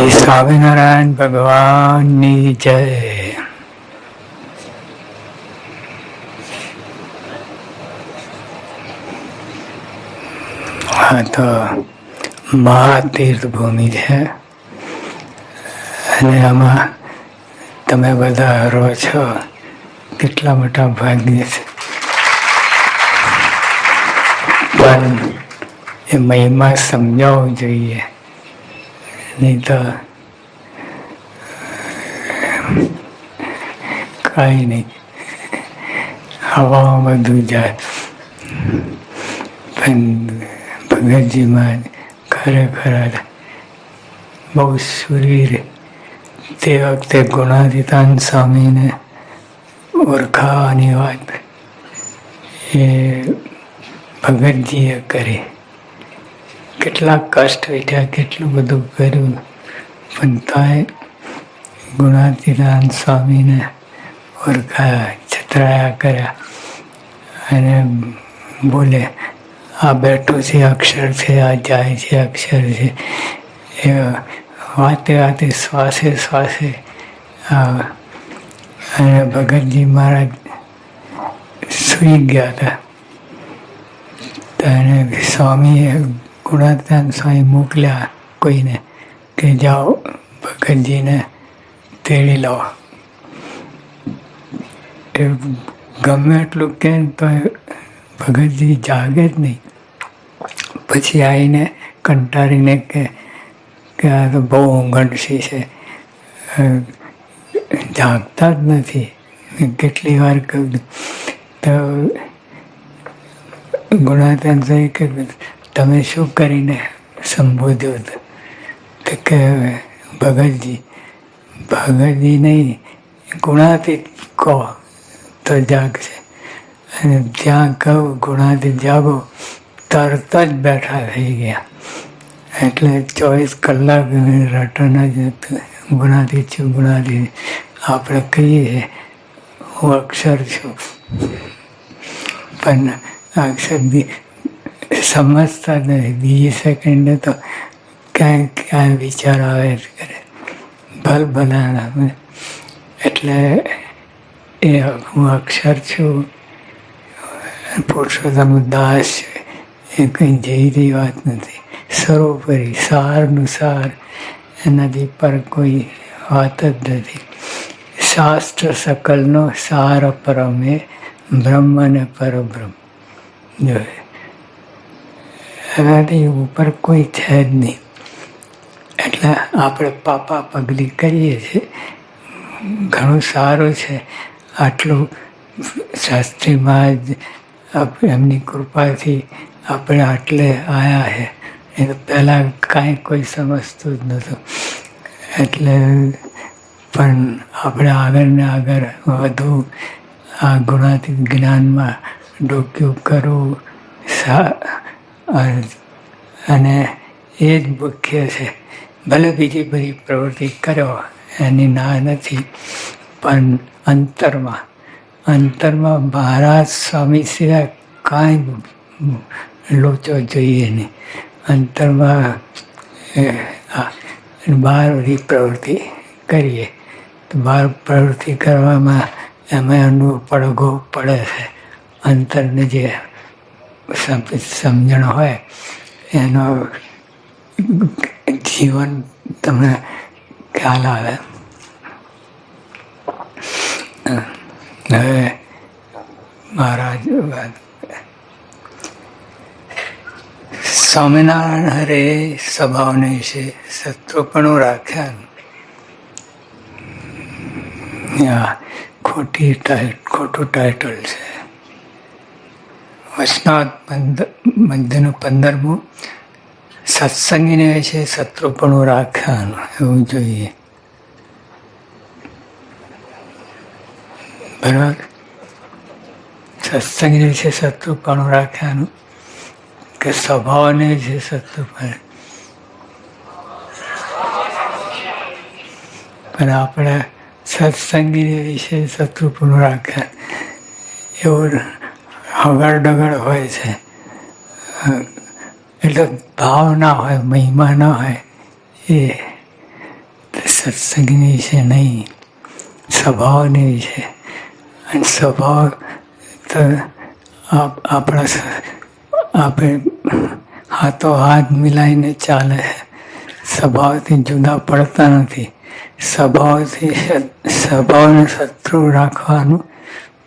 સ્વામિનારાયણ ભગવાનની જય. હા તો મહાતીર્થ ભૂમિ છે અને આમાં તમે બધા રહો છો, કેટલા મોટા ભાગ્ય છે. પણ એ મહિમા સમજાવવું જોઈએ, નહીં તો કાંઈ નહીં, હવામાં બધું જાય. પણ ભગતજીમાં ખરેખર બહુ સુરીર. તે વખતે ગુણાતીતાન સ્વામીને ઓળખાવાની વાત એ ભગતજીએ કરી. કેટલા કષ્ટ વેઠ્યા, કેટલું બધું કર્યું, પણ તોય ગુણાતીતાન સ્વામીને ઓળખાયા, છતરાયા કર્યા અને બોલે આ બેઠું છે અક્ષર છે, આ જાય છે અક્ષર છે. એ વાતે વાતે શ્વાસે શ્વાસે અને ભગતજી મહારાજ સૂઈ ગયા હતા. અને સ્વામીએ ગુણાતીતાન સ્વામી મોકલ્યા કોઈને કે જાઓ ભગતજીને તેડી લાવો. એ ગમે એટલું કે તો ભગતજી જાગે જ નહીં. પછી આવીને કંટાળીને કે આ તો બહુ ઊંઘણસી છે, જાગતા જ નથી. કેટલી વાર કહ્યું તો ગુણાતીતાન સ્વામી કે તમે શું કરીને સંબોધ્યો હતો? તો કે ભગતજી નહીં, ગુણાતીત કહો તો જાગશે. અને જ્યાં કહું ગુણાતીત જાગો, તરત જ બેઠા થઈ ગયા. એટલે 24 કલાક રટન જ હતું. ગુણાતીત છું, ગુણાતીત. આપણે કહીએ હું અક્ષર છું, પણ અક્ષર સમજતા નથી. બીજી સેકન્ડે તો ક્યાંય વિચાર આવે જ કરે, ભલાના. એટલે એ હું અક્ષર છું, પુરુષોત્તમ દાસ છે, એ કંઈ જઈરી વાત નથી. સર્વોપરી સારનું સાર, એનાથી પર કોઈ વાત જ નથી. શાસ્ત્ર સકલનો સાર પરમે, બ્રહ્મ અને પરબ્રહ્મ. એનાથી ઉપર કોઈ છે જ નહીં. એટલે આપણે પાપા પગલી કરીએ છીએ. ઘણું સારું છે, આટલું શાસ્ત્રીમાં જ એમની કૃપાથી આપણે આટલે આવ્યા છે. એ તો પહેલાં કાંઈ કોઈ સમજતું જ નહોતું. એટલે પણ આપણે આગળ ને આગળ વધુ આ ગુણાતીત જ્ઞાનમાં ડોક્યું કરવું અને એ જ મુખ્ય છે. ભલે બીજી બધી પ્રવૃત્તિ કરો એની ના નથી, પણ અંતરમાં મહારાજ સ્વામી સિવાય કાંઈ લોચો જોઈએ નહીં. અંતરમાં બહાર બધી પ્રવૃત્તિ કરીએ તો બહાર પ્રવૃત્તિ કરવામાં એમાં પડઘો પડે છે. અંતરને જે સમજણ હોય એનો જીવન તમને ખ્યાલ આવે. હવે મહારાજ સ્વામિનારાયણ હરે સ્વભાવને વિશે શત્રુપણું રાખ્યા. ખોટું ટાઇટલ છે. વચનાવત મધ્યનું 15મું સત્સંગીને વિશે શત્રુપણું રાખ્યાનું એવું જોઈએ. બરાબર, સત્સંગને વિશે શત્રુપણું રાખ્યાનું કે સ્વભાવને વિશે શત્રુપણ. પણ આપણે સત્સંગી વિશે શત્રુપણું રાખ્યા એવું હગડ હોય છે. એટલે ભાવ ના હોય, મહિમા ના હોય, એ સત્સંગની વિશે નહીં, સ્વભાવની વિશે. અને સ્વભાવ તો આપણે હાથો હાથ મિલાઈને ચાલે છે. સ્વભાવથી જુદા પડતા નથી. સ્વભાવને શત્રુ રાખવાનું,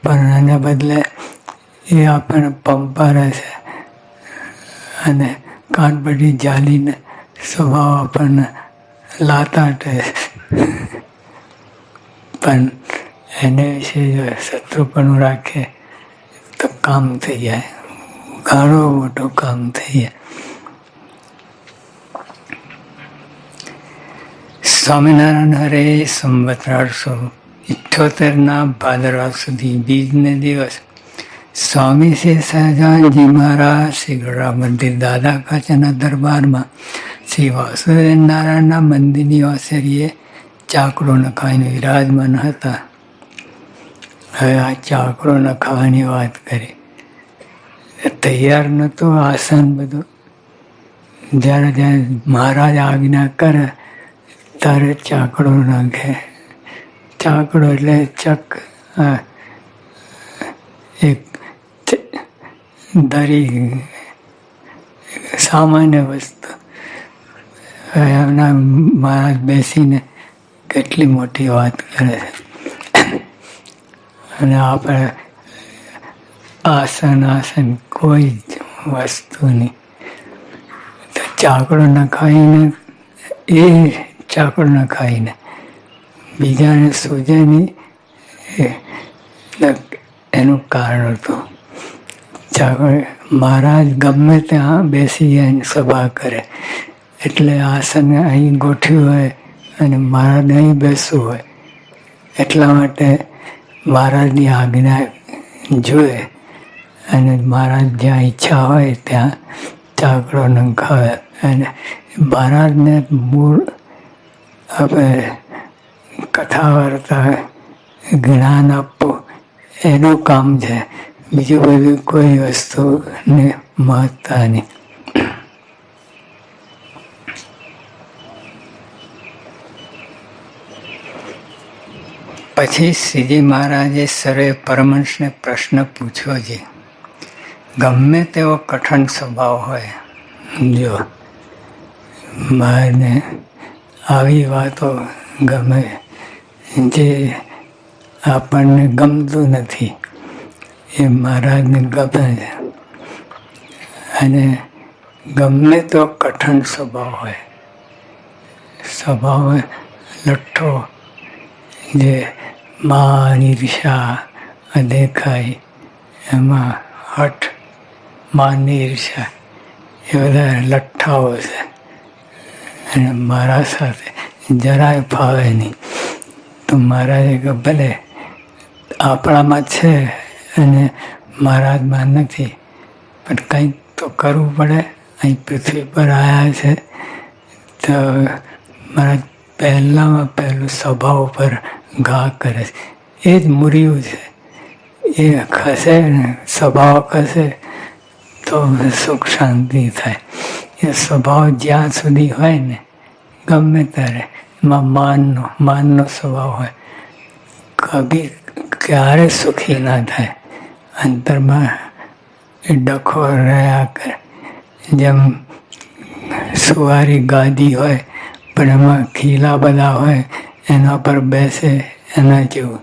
પણ એને બદલે એ આપણને પંપારે છે અને કાનપટ્ટી જાલીને સ્વભાવ આપણને લાતાટે છે. પણ એને વિશે જો શત્રુપણું રાખે તો કામ થઈ જાય, ઘણું મોટું કામ થઈ જાય. સ્વામિનારાયણ હરે સંવત 1878 ભાદરવા સુધી બીજને દિવસ સ્વામી શ્રી સહજાનજી મહારાજ શ્રી ગઢડા મંદિર દાદા કાચાના દરબારમાં શ્રી વાસુદેવ નારાયણના મંદિરની ઓસરીએ ચાકડો નખાઈને વિરાજમાન હતા. હવે આ ચાકડો નખાવાની વાત કરી. તૈયાર નહોતું આસન બધું. જ્યારે મહારાજ આજ્ઞા કરે તારે ચાકડો નાખે. ચાકડો એટલે એક દરી, સામાન્ય વસ્તુ. એમના મહારાજ બેસીને કેટલી મોટી વાત કરે છે. અને આપણે આસન કોઈ જ વસ્તુ નહીં. તો ચાકડો નખાઈને બીજાને સૂજે નહીં, એનું કારણ હતું. મહારાજ ગમે ત્યાં બેસી જાય સભા કરે, એટલે આસન અહીં ગોઠવ્યું હોય અને મહારાજને અહીં બેસવું હોય. એટલા માટે મહારાજની આજ્ઞા જોઈએ અને મહારાજ જ્યાં ઈચ્છા હોય ત્યાં ચાકડો નંખાવે. અને મહારાજને મૂળ આપણે કથા વાર્તા જ્ઞાન આપવું એનું કામ છે. બીજું બધું કોઈ વસ્તુને મહત્તા નહીં. પછી શ્રીજી મહારાજે સર્વે પરમહંસને પ્રશ્ન પૂછ્યો છે. ગમે તેવો કઠણ સ્વભાવ હોય, જો મારને આવી વાતો ગમે જે આપણને ગમતું નથી એ મહારાજને ગમે છે. અને ગમે તો કઠણ સ્વભાવ હોય, સ્વભાવ લઠ્ઠો, જે માન, ઈર્ષા, અદેખાઈ, એમાં હઠ, માનની ઈર્ષા, એ બધા લઠ્ઠાઓ છે. અને મારા સાથે જરાય ફાવે નહીં. તો મહારાજે કે ભલે આપણામાં છે અને મહારાજમાં નથી, પણ કંઈક તો કરવું પડે. અહીં પૃથ્વી પર આવ્યા છે તો મહારાજ પહેલામાં પહેલું સ્વભાવ પર ઘા કરે છે. એ જ મૂર્યું છે. એ ખસે ને સ્વભાવ ખસે તો સુખ શાંતિ થાય. એ સ્વભાવ જ્યાં સુધી હોય ને, ગમે ત્યારે એમાં માનનો સ્વભાવ હોય, કભી ક્યારે સુખી ના થાય. અંતરમાં એ ડખો રહ્યા કરે. જેમ સુવારી ગાદી હોય પણ એમાં ખીલા બધા હોય, એના પર બેસે, એના જેવું.